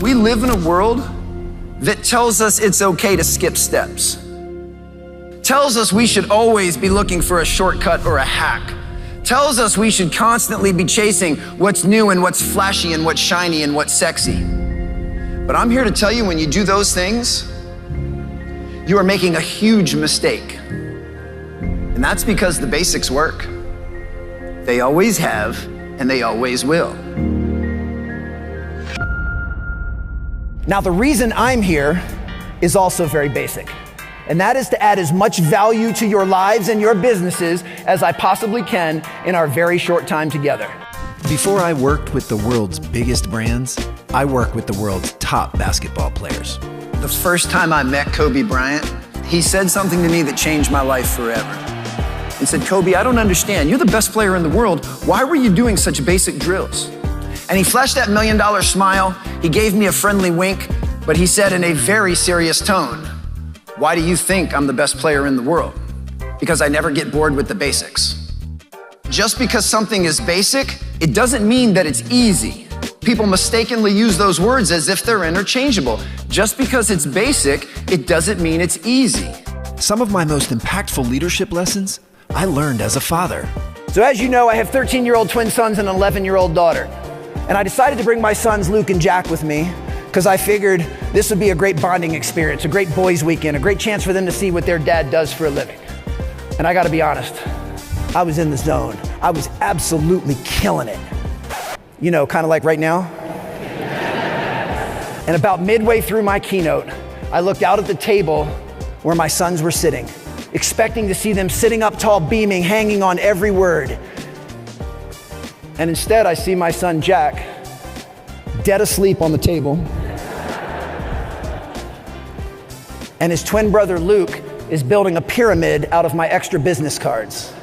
We live in a world that tells us it's okay to skip steps. Tells us we should always be looking for a shortcut or a hack. Tells us we should constantly be chasing what's new and what's flashy and what's shiny and what's sexy. But I'm here to tell you, when you do those things, you are making a huge mistake. And that's because the basics work. They always have, and they always will. Now, the reason I'm here is also very basic, and that is to add as much value to your lives and your businesses as I possibly can in our very short time together. Before I worked with the world's biggest brands, I worked with the world's top basketball players. The first time I met Kobe Bryant, he said something to me that changed my life forever. He said, "Kobe, I don't understand. You're the best player in the world. Why were you doing such basic drills?" And he flashed that $1 million smile. He gave me a friendly wink, but he said in a very serious tone, "Why do you think I'm the best player in the world?" Because I never get bored with the basics. Just because something is basic, it doesn't mean that it's easy. People mistakenly use those words as if they're interchangeable. Just because it's basic, it doesn't mean it's easy. Some of my most impactful leadership lessons I learned as a father. So as you know, I have 13-year-old twin sons and an 11-year-old daughter. And I decided to bring my sons, Luke and Jack, with me because I figured this would be a great bonding experience, a great boys' weekend, a great chance for them to see what their dad does for a living. And I gotta be honest, I was in the zone. I was absolutely killing it. You know, kind of like right now. And about midway through my keynote, I looked out at the table where my sons were sitting, expecting to see them sitting up tall, beaming, hanging on every word. And instead, I see my son Jack dead asleep on the table. And his twin brother Luke is building a pyramid out of my extra business cards.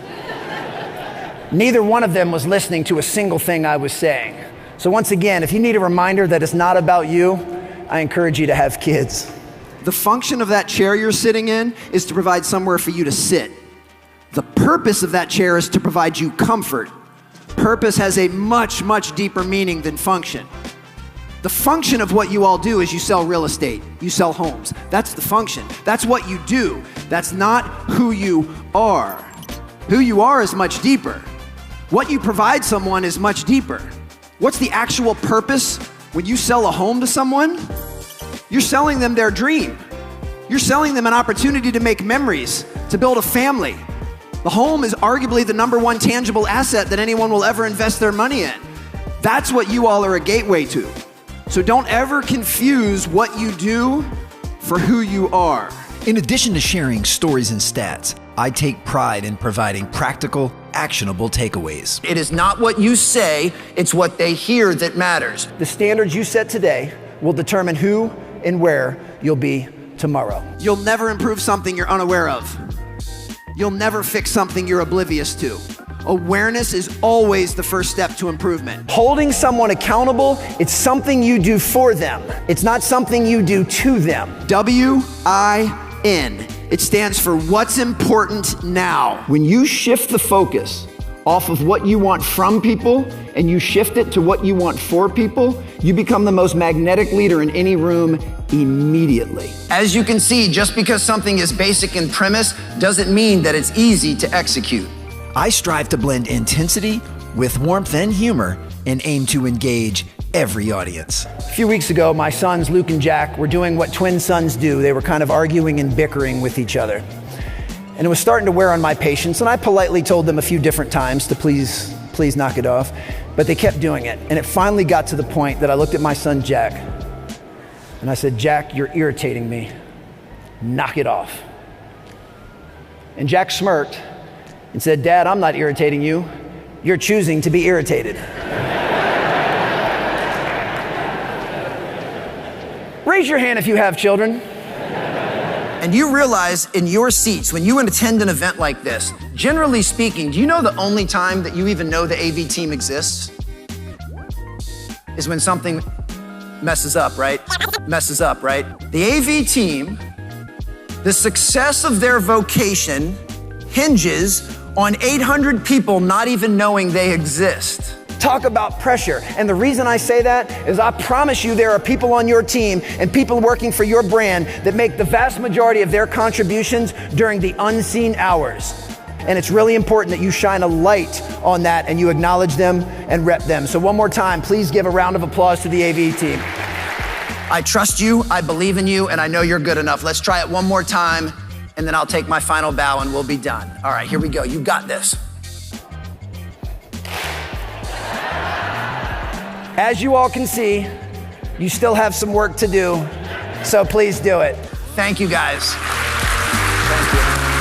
Neither one of them was listening to a single thing I was saying. So once again, if you need a reminder that it's not about you, I encourage you to have kids. The function of that chair you're sitting in is to provide somewhere for you to sit. The purpose of that chair is to provide you comfort. Purpose has a much, much deeper meaning than function. The function of what you all do is you sell real estate, you sell homes. That's the function. That's what you do. That's not who you are. Who you are is much deeper. What you provide someone is much deeper. What's the actual purpose when you sell a home to someone? You're selling them their dream. You're selling them an opportunity to make memories, to build a family. The home is arguably the #1 tangible asset that anyone will ever invest their money in. That's what you all are a gateway to. So don't ever confuse what you do for who you are. In addition to sharing stories and stats, I take pride in providing practical, actionable takeaways. It is not what you say, it's what they hear that matters. The standards you set today will determine who and where you'll be tomorrow. You'll never improve something you're unaware of. You'll never fix something you're oblivious to. Awareness is always the first step to improvement. Holding someone accountable, it's something you do for them. It's not something you do to them. WIN. It stands for what's important now. When you shift the focus off of what you want from people and you shift it to what you want for people, you become the most magnetic leader in any room immediately. As you can see, just because something is basic in premise doesn't mean that it's easy to execute. I strive to blend intensity with warmth and humor and aim to engage every audience. A few weeks ago, my sons, Luke and Jack, were doing what twin sons do. They were kind of arguing and bickering with each other. And it was starting to wear on my patience, and I politely told them a few different times to please knock it off, but they kept doing it. And it finally got to the point that I looked at my son, Jack, and I said, "Jack, you're irritating me. Knock it off." And Jack smirked and said, "Dad, I'm not irritating you. You're choosing to be irritated." Raise your hand if you have children. And you realize in your seats, when you attend an event like this, generally speaking, do you know the only time that you even know the AV team exists? Is when something messes up, right? Messes up, right? The AV team, the success of their vocation hinges on 800 people not even knowing they exist. talk about pressure. And the reason I say that is I promise you there are people on your team and people working for your brand that make the vast majority of their contributions during the unseen hours. And it's really important that you shine a light on that and you acknowledge them and rep them. So one more time, please give a round of applause to the AV team. I trust you, I believe in you, and I know you're good enough. Let's try it one more time, and then I'll take my final bow and we'll be done. All right, here we go. You got this. As you all can see, you still have some work to do, so please do it. Thank you, guys. Thank you.